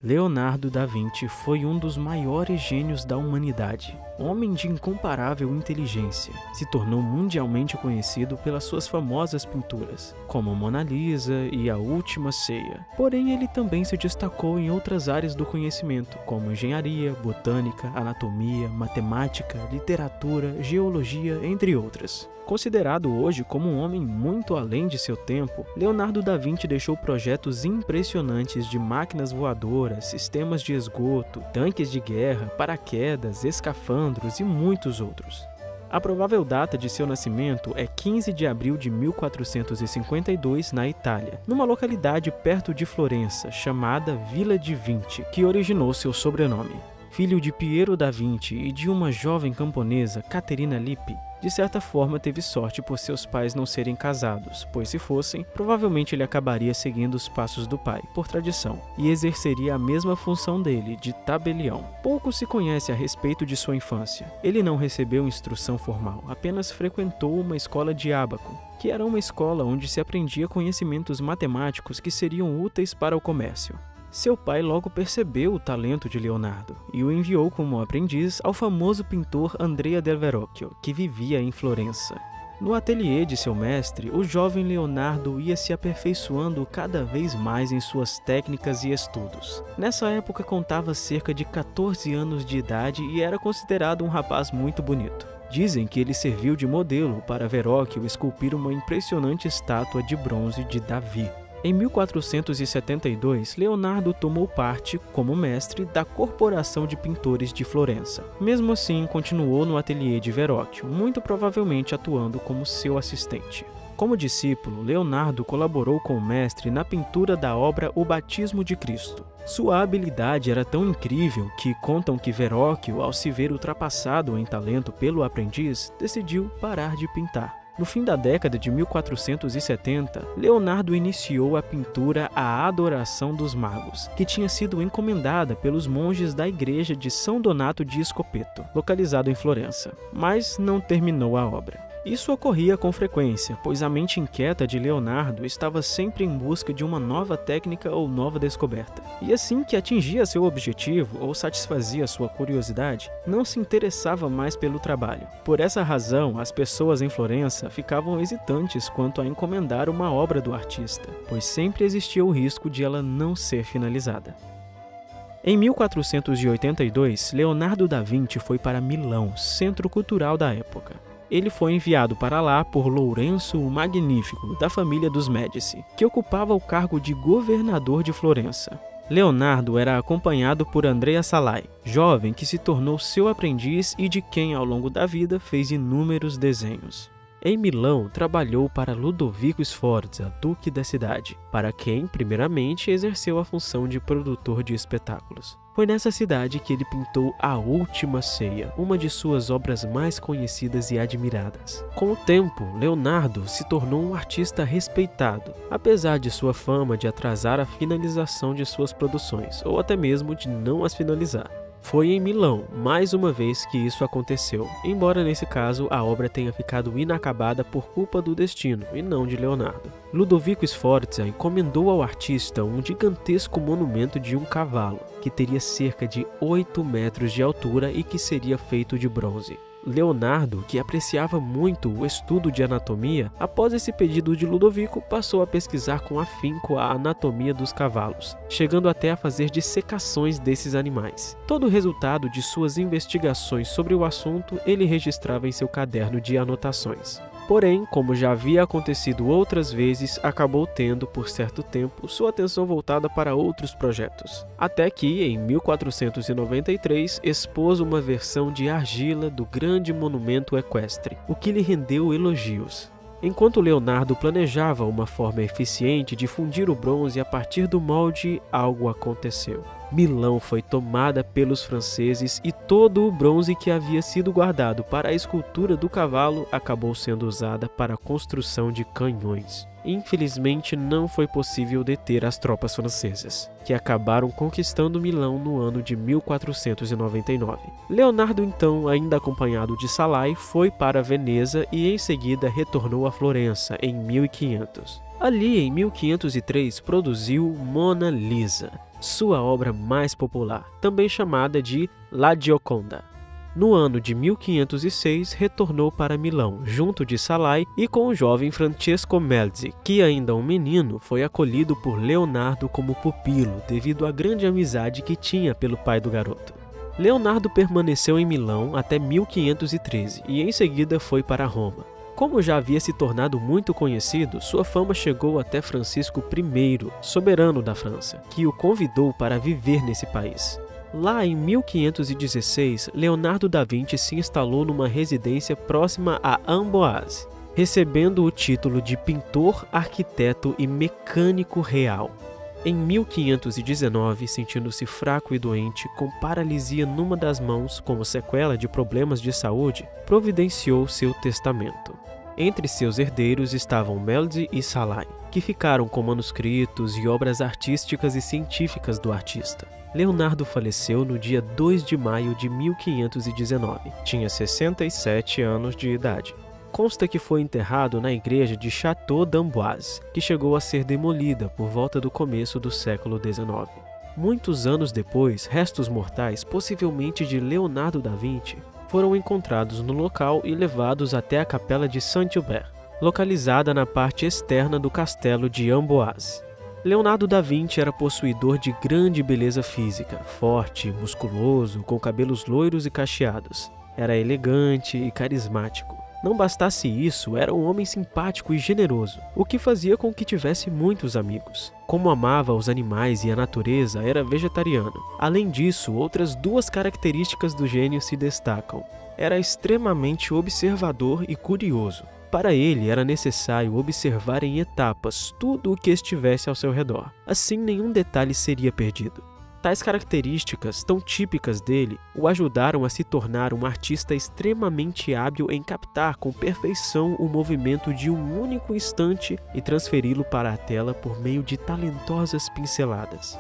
Leonardo da Vinci foi um dos maiores gênios da humanidade. Homem de incomparável inteligência, se tornou mundialmente conhecido pelas suas famosas pinturas, como Mona Lisa e A Última Ceia. Porém, ele também se destacou em outras áreas do conhecimento, como engenharia, botânica, anatomia, matemática, literatura, geologia, entre outras. Considerado hoje como um homem muito além de seu tempo, Leonardo da Vinci deixou projetos impressionantes de máquinas voadoras, sistemas de esgoto, tanques de guerra, paraquedas, escafandros e muitos outros. A provável data de seu nascimento é 15 de abril de 1452 na Itália, numa localidade perto de Florença, chamada Villa di Vinci, que originou seu sobrenome. Filho de Piero da Vinci e de uma jovem camponesa, Caterina Lippi, de certa forma teve sorte por seus pais não serem casados, pois se fossem, provavelmente ele acabaria seguindo os passos do pai, por tradição, e exerceria a mesma função dele, de tabelião. Pouco se conhece a respeito de sua infância. Ele não recebeu instrução formal, apenas frequentou uma escola de ábaco, que era uma escola onde se aprendia conhecimentos matemáticos que seriam úteis para o comércio. Seu pai logo percebeu o talento de Leonardo e o enviou como aprendiz ao famoso pintor Andrea del Verrocchio, que vivia em Florença. No ateliê de seu mestre, o jovem Leonardo ia se aperfeiçoando cada vez mais em suas técnicas e estudos. Nessa época contava cerca de 14 anos de idade e era considerado um rapaz muito bonito. Dizem que ele serviu de modelo para Verrocchio esculpir uma impressionante estátua de bronze de Davi. Em 1472, Leonardo tomou parte, como mestre, da Corporação de Pintores de Florença. Mesmo assim, continuou no ateliê de Verrocchio, muito provavelmente atuando como seu assistente. Como discípulo, Leonardo colaborou com o mestre na pintura da obra O Batismo de Cristo. Sua habilidade era tão incrível que contam que Verrocchio, ao se ver ultrapassado em talento pelo aprendiz, decidiu parar de pintar. No fim da década de 1470, Leonardo iniciou a pintura A Adoração dos Magos, que tinha sido encomendada pelos monges da igreja de São Donato de Escopeto, localizado em Florença, mas não terminou a obra. Isso ocorria com frequência, pois a mente inquieta de Leonardo estava sempre em busca de uma nova técnica ou nova descoberta. E assim que atingia seu objetivo ou satisfazia sua curiosidade, não se interessava mais pelo trabalho. Por essa razão, as pessoas em Florença ficavam hesitantes quanto a encomendar uma obra do artista, pois sempre existia o risco de ela não ser finalizada. Em 1482, Leonardo da Vinci foi para Milão, centro cultural da época. Ele foi enviado para lá por Lourenço o Magnífico, da família dos Médici, que ocupava o cargo de governador de Florença. Leonardo era acompanhado por Andrea Salai, jovem que se tornou seu aprendiz e de quem, ao longo da vida, fez inúmeros desenhos. Em Milão, trabalhou para Ludovico Sforza, duque da cidade, para quem, primeiramente, exerceu a função de produtor de espetáculos. Foi nessa cidade que ele pintou A Última Ceia, uma de suas obras mais conhecidas e admiradas. Com o tempo, Leonardo se tornou um artista respeitado, apesar de sua fama de atrasar a finalização de suas produções, ou até mesmo de não as finalizar. Foi em Milão, mais uma vez, que isso aconteceu, embora nesse caso a obra tenha ficado inacabada por culpa do destino e não de Leonardo. Ludovico Sforza encomendou ao artista um gigantesco monumento de um cavalo, que teria cerca de 8 metros de altura e que seria feito de bronze. Leonardo, que apreciava muito o estudo de anatomia, após esse pedido de Ludovico, passou a pesquisar com afinco a anatomia dos cavalos, chegando até a fazer dissecações desses animais. Todo o resultado de suas investigações sobre o assunto ele registrava em seu caderno de anotações. Porém, como já havia acontecido outras vezes, acabou tendo, por certo tempo, sua atenção voltada para outros projetos. Até que, em 1493, expôs uma versão de argila do grande monumento equestre, o que lhe rendeu elogios. Enquanto Leonardo planejava uma forma eficiente de fundir o bronze a partir do molde, algo aconteceu. Milão foi tomada pelos franceses e todo o bronze que havia sido guardado para a escultura do cavalo acabou sendo usada para a construção de canhões. Infelizmente, não foi possível deter as tropas francesas, que acabaram conquistando Milão no ano de 1499. Leonardo, então, ainda acompanhado de Salai, foi para Veneza e em seguida retornou a Florença em 1500. Ali, em 1503, produziu Mona Lisa. sua obra mais popular, também chamada de La Gioconda. No ano de 1506, retornou para Milão, junto de Salai e com o jovem Francesco Melzi, que ainda um menino foi acolhido por Leonardo como pupilo devido à grande amizade que tinha pelo pai do garoto. Leonardo permaneceu em Milão até 1513 e em seguida foi para Roma. Como já havia se tornado muito conhecido, sua fama chegou até Francisco I, soberano da França, que o convidou para viver nesse país. Lá em 1516, Leonardo da Vinci se instalou numa residência próxima a Amboise, recebendo o título de pintor, arquiteto e mecânico real. Em 1519, sentindo-se fraco e doente, com paralisia numa das mãos como sequela de problemas de saúde, providenciou seu testamento. Entre seus herdeiros estavam Melzi e Salai, que ficaram com manuscritos e obras artísticas e científicas do artista. Leonardo faleceu no dia 2 de maio de 1519. Tinha 67 anos de idade. Consta que foi enterrado na igreja de Château d'Amboise, que chegou a ser demolida por volta do começo do século XIX. Muitos anos depois, restos mortais, possivelmente de Leonardo da Vinci, foram encontrados no local e levados até a capela de Saint-Hubert, localizada na parte externa do castelo de Amboise. Leonardo da Vinci era possuidor de grande beleza física, forte, musculoso, com cabelos loiros e cacheados. Era elegante e carismático. Não bastasse isso, era um homem simpático e generoso, o que fazia com que tivesse muitos amigos. Como amava os animais e a natureza, era vegetariano. Além disso, outras duas características do gênio se destacam. Era extremamente observador e curioso. Para ele, era necessário observar em etapas tudo o que estivesse ao seu redor. Assim, nenhum detalhe seria perdido. Tais características, tão típicas dele, o ajudaram a se tornar um artista extremamente hábil em captar com perfeição o movimento de um único instante e transferi-lo para a tela por meio de talentosas pinceladas.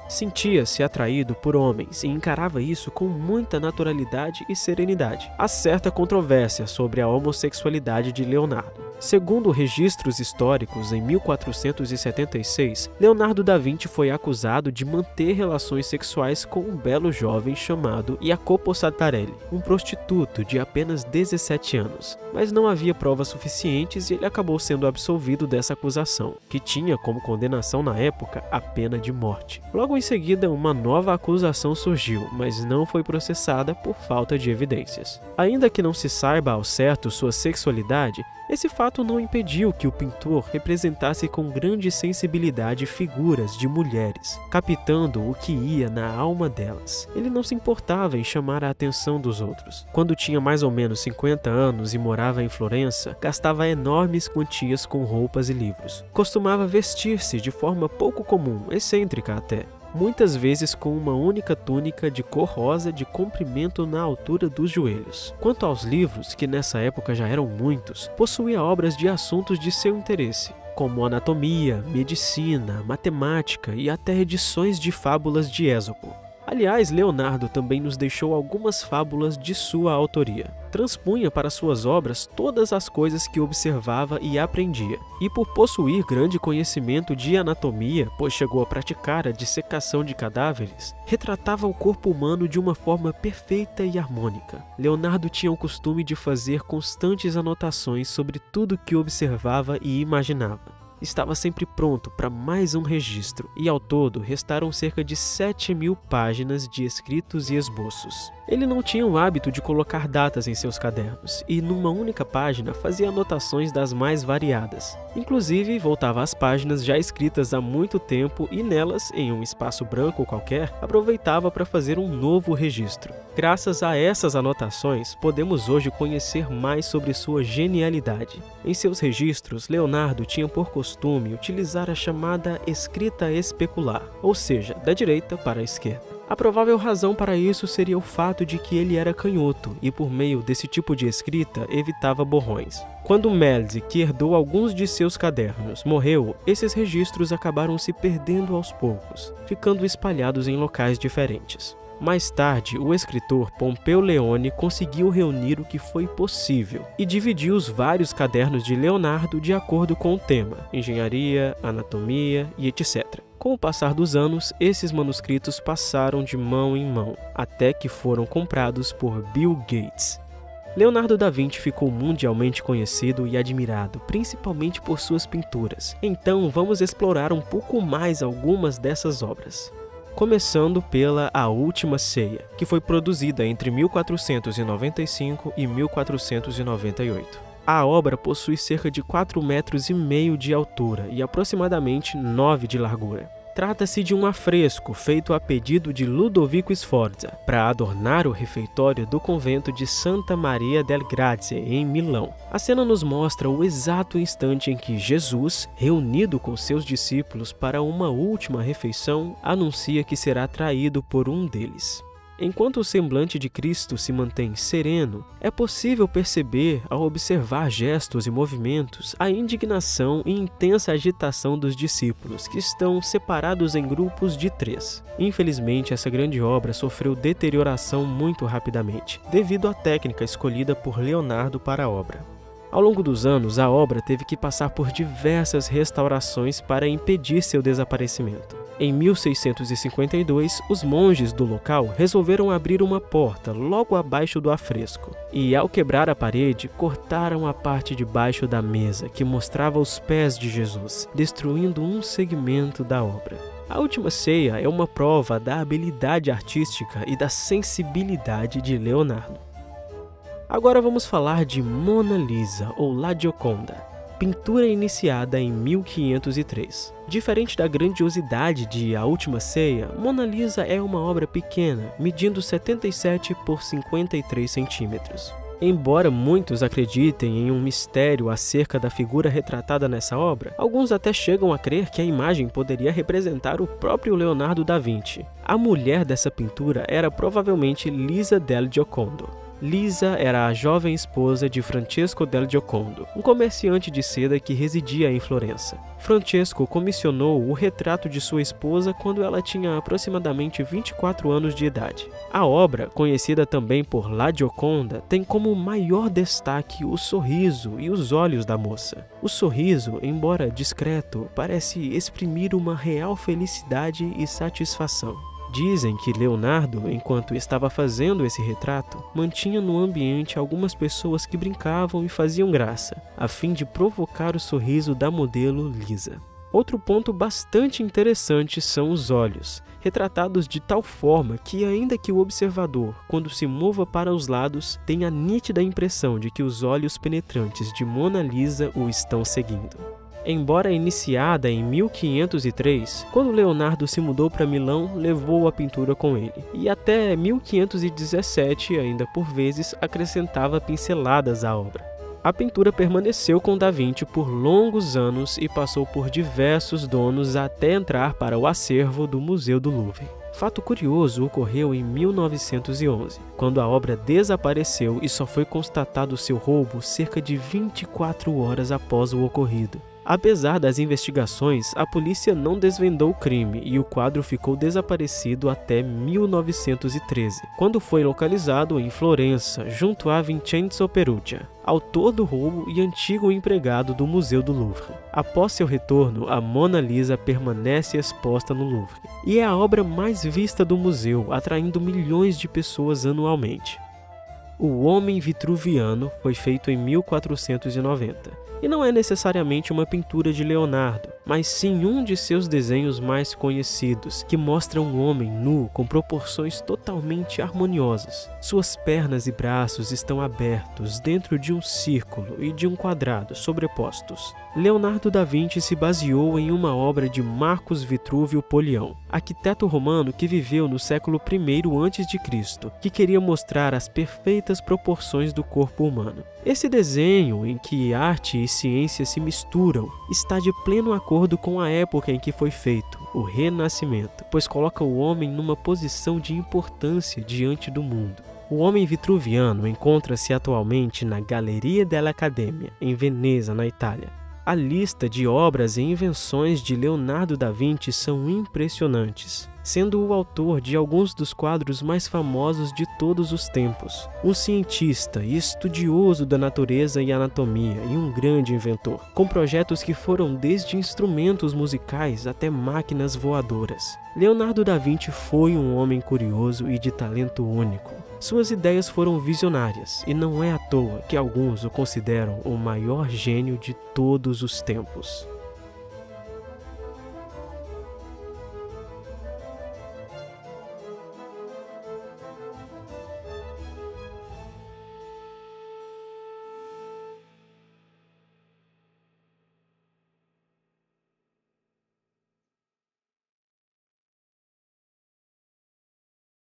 Sentia-se atraído por homens e encarava isso com muita naturalidade e serenidade. Há certa controvérsia sobre a homossexualidade de Leonardo. Segundo registros históricos, em 1476, Leonardo da Vinci foi acusado de manter relações sexuais com um belo jovem chamado Jacopo Santarelli, um prostituto de apenas 17 anos. Mas não havia provas suficientes e ele acabou sendo absolvido dessa acusação, que tinha como condenação na época a pena de morte. Logo em seguida, uma nova acusação surgiu, mas não foi processada por falta de evidências. Ainda que não se saiba ao certo sua sexualidade, esse fato não impediu que o pintor representasse com grande sensibilidade figuras de mulheres, captando o que ia na alma delas. Ele não se importava em chamar a atenção dos outros. Quando tinha mais ou menos 50 anos e morava em Florença, gastava enormes quantias com roupas e livros. Costumava vestir-se de forma pouco comum, excêntrica até. Muitas vezes com uma única túnica de cor rosa de comprimento na altura dos joelhos. Quanto aos livros, que nessa época já eram muitos, possuía obras de assuntos de seu interesse, como anatomia, medicina, matemática e até edições de fábulas de Ésopo. Aliás, Leonardo também nos deixou algumas fábulas de sua autoria. Transpunha para suas obras todas as coisas que observava e aprendia. E por possuir grande conhecimento de anatomia, pois chegou a praticar a dissecação de cadáveres, retratava o corpo humano de uma forma perfeita e harmônica. Leonardo tinha o costume de fazer constantes anotações sobre tudo que observava e imaginava. Estava sempre pronto para mais um registro, e ao todo restaram cerca de 7.000 páginas de escritos e esboços. Ele não tinha o hábito de colocar datas em seus cadernos, e numa única página fazia anotações das mais variadas. Inclusive, voltava às páginas já escritas há muito tempo e nelas, em um espaço branco qualquer, aproveitava para fazer um novo registro. Graças a essas anotações, podemos hoje conhecer mais sobre sua genialidade. Em seus registros, Leonardo tinha por costume utilizar a chamada escrita especular, ou seja, da direita para a esquerda. A provável razão para isso seria o fato de que ele era canhoto e, por meio desse tipo de escrita, evitava borrões. Quando Melzi, que herdou alguns de seus cadernos, morreu, esses registros acabaram se perdendo aos poucos, ficando espalhados em locais diferentes. Mais tarde, o escritor Pompeu Leone conseguiu reunir o que foi possível e dividiu os vários cadernos de Leonardo de acordo com o tema, engenharia, anatomia e etc. Com o passar dos anos, esses manuscritos passaram de mão em mão, até que foram comprados por Bill Gates. Leonardo da Vinci ficou mundialmente conhecido e admirado, principalmente por suas pinturas. Então, vamos explorar um pouco mais algumas dessas obras. Começando pela A Última Ceia, que foi produzida entre 1495 e 1498. A obra possui cerca de 4,5 metros de altura e aproximadamente 9 de largura. Trata-se de um afresco feito a pedido de Ludovico Sforza para adornar o refeitório do convento de Santa Maria del Grazie, em Milão. A cena nos mostra o exato instante em que Jesus, reunido com seus discípulos para uma última refeição, anuncia que será traído por um deles. Enquanto o semblante de Cristo se mantém sereno, é possível perceber, ao observar gestos e movimentos, a indignação e intensa agitação dos discípulos, que estão separados em grupos de 3. Infelizmente, essa grande obra sofreu deterioração muito rapidamente, devido à técnica escolhida por Leonardo para a obra. Ao longo dos anos, a obra teve que passar por diversas restaurações para impedir seu desaparecimento. Em 1652, os monges do local resolveram abrir uma porta logo abaixo do afresco e, ao quebrar a parede, cortaram a parte de baixo da mesa que mostrava os pés de Jesus, destruindo um segmento da obra. A Última Ceia é uma prova da habilidade artística e da sensibilidade de Leonardo. Agora vamos falar de Mona Lisa, ou La Gioconda, pintura iniciada em 1503. Diferente da grandiosidade de A Última Ceia, Mona Lisa é uma obra pequena, medindo 77 por 53 centímetros. Embora muitos acreditem em um mistério acerca da figura retratada nessa obra, alguns até chegam a crer que a imagem poderia representar o próprio Leonardo da Vinci. A mulher dessa pintura era provavelmente Lisa del Giocondo. Lisa era a jovem esposa de Francesco del Giocondo, um comerciante de seda que residia em Florença. Francesco comissionou o retrato de sua esposa quando ela tinha aproximadamente 24 anos de idade. A obra, conhecida também por La Gioconda, tem como maior destaque o sorriso e os olhos da moça. O sorriso, embora discreto, parece exprimir uma real felicidade e satisfação. Dizem que Leonardo, enquanto estava fazendo esse retrato, mantinha no ambiente algumas pessoas que brincavam e faziam graça, a fim de provocar o sorriso da modelo Lisa. Outro ponto bastante interessante são os olhos, retratados de tal forma que, ainda que o observador, quando se mova para os lados, tenha a nítida impressão de que os olhos penetrantes de Mona Lisa o estão seguindo. Embora iniciada em 1503, quando Leonardo se mudou para Milão, levou a pintura com ele, e até 1517 ainda por vezes acrescentava pinceladas à obra. A pintura permaneceu com Da Vinci por longos anos e passou por diversos donos até entrar para o acervo do Museu do Louvre. Fato curioso ocorreu em 1911, quando a obra desapareceu e só foi constatado seu roubo cerca de 24 horas após o ocorrido. Apesar das investigações, a polícia não desvendou o crime e o quadro ficou desaparecido até 1913, quando foi localizado em Florença, junto a Vincenzo Perugia, autor do roubo e antigo empregado do Museu do Louvre. Após seu retorno, a Mona Lisa permanece exposta no Louvre e é a obra mais vista do museu, atraindo milhões de pessoas anualmente. O Homem Vitruviano foi feito em 1490. E não é necessariamente uma pintura de Leonardo, mas sim um de seus desenhos mais conhecidos, que mostra um homem nu com proporções totalmente harmoniosas. Suas pernas e braços estão abertos dentro de um círculo e de um quadrado sobrepostos. Leonardo da Vinci se baseou em uma obra de Marcus Vitruvio Polião, arquiteto romano que viveu no século I a.C., que queria mostrar as perfeitas proporções do corpo humano. Esse desenho, em que arte e ciência se misturam, está de pleno acordo com a época em que foi feito, o Renascimento, pois coloca o homem numa posição de importância diante do mundo. O Homem Vitruviano encontra-se atualmente na Galleria dell'Accademia, em Veneza, na Itália. A lista de obras e invenções de Leonardo da Vinci são impressionantes, sendo o autor de alguns dos quadros mais famosos de todos os tempos. Um cientista e estudioso da natureza e anatomia e um grande inventor, com projetos que foram desde instrumentos musicais até máquinas voadoras. Leonardo da Vinci foi um homem curioso e de talento único. Suas ideias foram visionárias e não é à toa que alguns o consideram o maior gênio de todos os tempos.